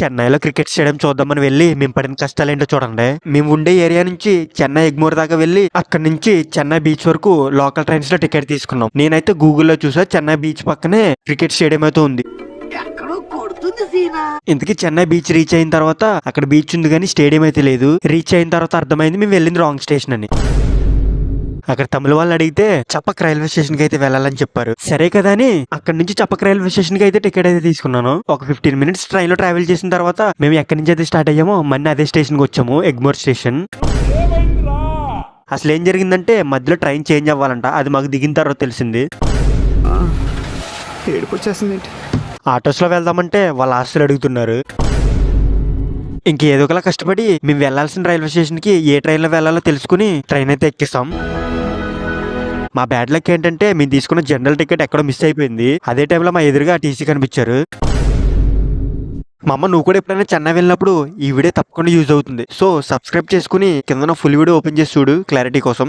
చెన్నైలో cricket stadium చూద్దామని వెళ్ళి మేము పడిన కష్టాలు ఏంటో చూడండి. మేము ఉండే ఏరియా నుంచి చెన్నై ఎగ్మోర్ దాకా వెళ్ళి అక్కడ నుంచి చెన్నై బీచ్ వరకు లోకల్ ట్రైన్స్ లో టికెట్ తీసుకున్నాం. నేనైతే గూగుల్లో చూసా, చెన్నై బీచ్ పక్కనే క్రికెట్ స్టేడియం అయితే ఉంది. ఇంతకీ చెన్నై బీచ్ రీచ్ అయిన తర్వాత అక్కడ బీచ్ ఉంది కానీ స్టేడియం అయితే లేదు. రీచ్ అయిన తర్వాత అర్థమైంది మేము వెళ్ళింది రాంగ్ స్టేషన్ అని. అక్కడ తమిళ వాళ్ళని అడిగితే చప్పక్ రైల్వే స్టేషన్ కి అయితే వెళ్ళాలని చెప్పారు. సరే కదా అని అక్కడ నుంచి చప్పక్ రైల్వే స్టేషన్ కి అయితే టికెట్ అయితే తీసుకున్నాను. ఒక 15 మినిట్స్ ట్రైన్ లో ట్రావెల్ చేసిన తర్వాత మేము ఎక్కడి నుంచి అయితే స్టార్ట్ అయ్యామో మళ్ళీ అదే స్టేషన్ కి వచ్చాము, ఎగ్మోర్ స్టేషన్. అసలు ఏం జరిగిందంటే మధ్యలో ట్రైన్ చేంజ్ అవ్వాలంట. అది మాకు దిగిన తర్వాత తెలిసింది. ఆటోస్ లో వెళ్దామంటే వాళ్ళ ఆస్తులు అడుగుతున్నారు. ఇంకేదో ఒకలా కష్టపడి మేము వెళ్లాల్సిన రైల్వే స్టేషన్ కి ఏ ట్రైన్ లో వెళ్లాలో తెలుసుకుని ట్రైన్ అయితే ఎక్కిస్తాం. మా బ్యాడ్ లక్ ఏంటంటే మేము తీసుకున్న జనరల్ టికెట్ ఎక్కడో మిస్ అయిపోయింది. అదే టైంలో మా ఎదురుగా టీసీ కనిపించారు. మా అమ్మ, నువ్వు కూడా ఎప్పుడైనా చెన్నై వెళ్ళినప్పుడు ఈ వీడియో తప్పకుండా యూజ్ అవుతుంది. సో సబ్స్క్రైబ్ చేసుకుని కింద ఫుల్ వీడియో ఓపెన్ చేసి చూడు క్లారిటీ కోసం.